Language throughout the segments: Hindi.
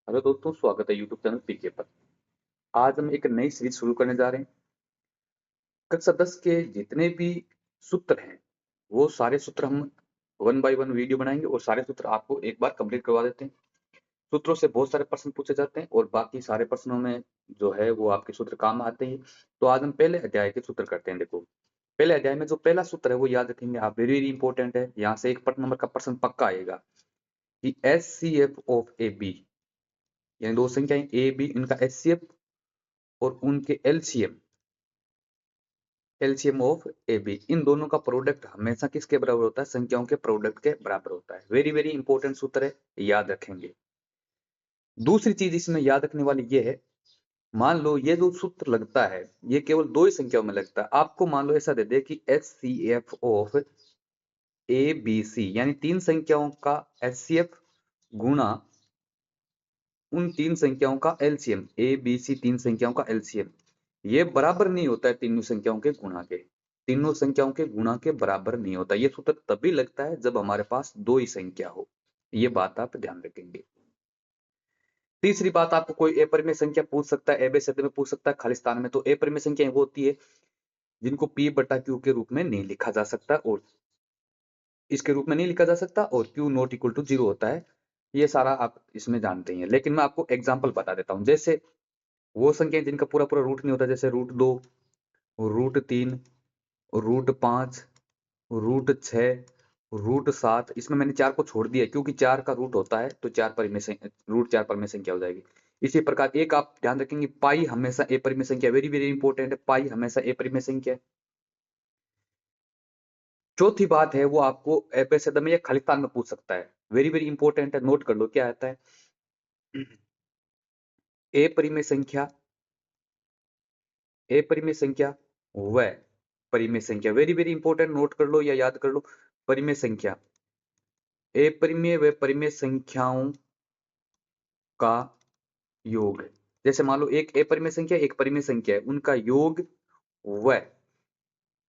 हेलो दोस्तों, स्वागत है यूट्यूब चैनल पीके पर। आज हम एक नई सीरीज शुरू करने जा रहे हैं। कक्षा 10 के जितने भी सूत्र हैं वो सारे सूत्र हम वन बाय वन वीडियो बनाएंगे और सारे सूत्र आपको एक बार कंप्लीट करवा देते हैं। सूत्रों से बहुत सारे प्रश्न पूछे जाते हैं और बाकी सारे प्रश्नों में जो है वो आपके सूत्र काम आते हैं। तो आज हम पहले अध्याय के सूत्र करते हैं। देखो, पहले अध्याय में जो पहला सूत्र है वो याद रखेंगे आप, वेरी वेरी इंपॉर्टेंट है। यहाँ से एक नंबर का प्रश्न पक्का आएगा कि एच सी एफ ऑफ ए बी, यानी दो संख्याएं ए बी, इनका एच सी एफ और उनके LCM, LCM of A B, इन दोनों का प्रोडक्ट हमेशा किसके बराबर होता है? संख्याओं के प्रोडक्ट के बराबर होता है। वेरी वेरी इंपॉर्टेंट सूत्र है, याद रखेंगे। दूसरी चीज इसमें याद रखने वाली ये है, मान लो ये जो सूत्र लगता है ये केवल दो ही संख्याओं में लगता है। आपको मान लो ऐसा दे दे कि H C F of A B C, यानी तीन संख्याओं का एच सी एफ गुणा उन तीन संख्याओं का एलसीएम, ए बी सी तीन संख्याओं का एलसीएम, ये बराबर नहीं होता है तीनों संख्याओं के गुणा के। तीनों संख्याओं के गुणा के बराबर नहीं होता। ये सूत्र तभी लगता है जब हमारे पास दो ही संख्या हो। ये बात आप ध्यान रखेंगे। तीसरी बात, आपको कोई अपरिमेय संख्या पूछ सकता है, एबे शब्द में पूछ सकता है, खालिस्तान में। तो अपरिमेय संख्या वो होती है जिनको पी बटा क्यू के रूप में नहीं लिखा जा सकता और इसके रूप में नहीं लिखा जा सकता और q not equal to zero होता है। ये सारा आप इसमें जानते ही हैं, लेकिन मैं आपको एग्जाम्पल बता देता हूँ। जैसे वो संख्याएं जिनका पूरा पूरा रूट नहीं होता, जैसे root 2, root 3, root 5, root 6, root 7। इसमें मैंने 4 को छोड़ दिया क्योंकि 4 का रूट होता है तो रूट 4 परिमेय संख्या हो जाएगी। इसी प्रकार एक आप ध्यान रखेंगे, पाई हमेशा ए परिमेय संख्या, वेरी वेरी इंपॉर्टेंट है, पाई हमेशा ए परिमेय संख्या है। चौथी बात है वो आपको एपेसिडम में या खालिस्तान में पूछ सकता है, वेरी वेरी इंपॉर्टेंट है, नोट कर लो क्या आता है। ए परिमेय संख्या, ए परिमेय संख्या व परिमेय संख्या, वेरी वेरी इंपॉर्टेंट, नोट कर लो या याद कर लो। परिमेय संख्या, ए परिमेय व परिमेय संख्याओं का योग। जैसे मान लो एक अपरिमेय संख्या एक परिमेय संख्या है, उनका योग व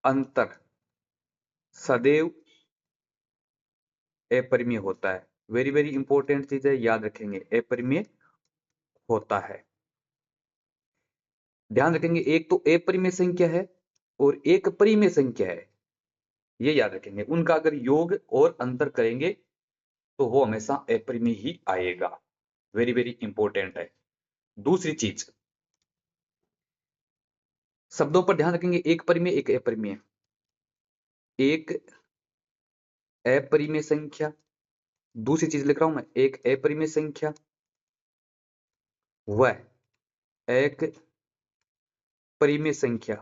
अंतर सदैव अपरिमेय होता है। वेरी वेरी इंपॉर्टेंट चीज है, याद रखेंगे, अपरिमेय होता है। ध्यान रखेंगे, एक तो अपरिमेय संख्या है और एक परिमेय संख्या है, ये याद रखेंगे। उनका अगर योग और अंतर करेंगे तो वो हमेशा अपरिमेय ही आएगा। वेरी वेरी इंपॉर्टेंट है। दूसरी चीज, शब्दों पर ध्यान रखेंगे, एक परिमेय एक अपरिमेय। एक अपरिमेय संख्या, दूसरी चीज लिख रहा हूं मैं, एक अपरिमेय संख्या व एक परिमेय संख्या,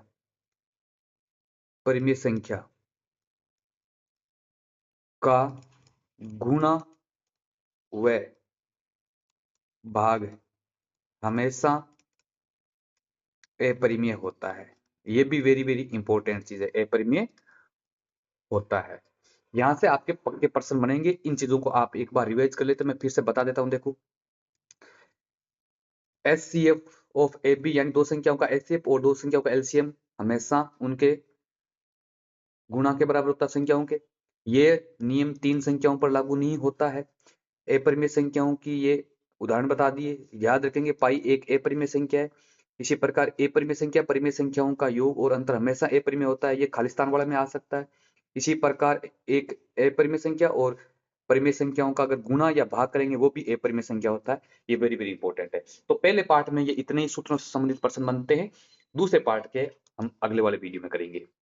परिमेय संख्या का गुणा व भाग हमेशा अपरिमेय होता है। ये भी वेरी वेरी इंपॉर्टेंट चीज है, अपरिमेय होता है। यहां से आपके पक्के प्रश्न बनेंगे। इन चीजों को आप एक बार रिवाइज कर लेते, मैं फिर से बता देता हूं। देखो, एचसीएफ ऑफ ए बी, यानी दो संख्याओं का एचसीएफ और दो संख्याओं का एलसीएम हमेशा उनके गुणा के बराबर होता है संख्याओं के। ये नियम तीन संख्याओं पर लागू नहीं होता है। अपरिमेय संख्याओं की ये उदाहरण बता दिए, याद रखेंगे। पाई एक अपरिमेय संख्या है। इसी प्रकार अपरिमेय संख्या परिमेय संख्याओं का योग और अंतर हमेशा अपरिमेय होता है, ये खालिस्तान वाला में आ सकता है। इसी प्रकार एक अपरिमेय संख्या और परिमेय संख्याओं का अगर गुणा या भाग करेंगे वो भी अपरिमेय संख्या होता है। ये वेरी वेरी इंपॉर्टेंट है। तो पहले पार्ट में ये इतने ही सूत्रों से संबंधित प्रश्न बनते हैं। दूसरे पार्ट के हम अगले वाले वीडियो में करेंगे।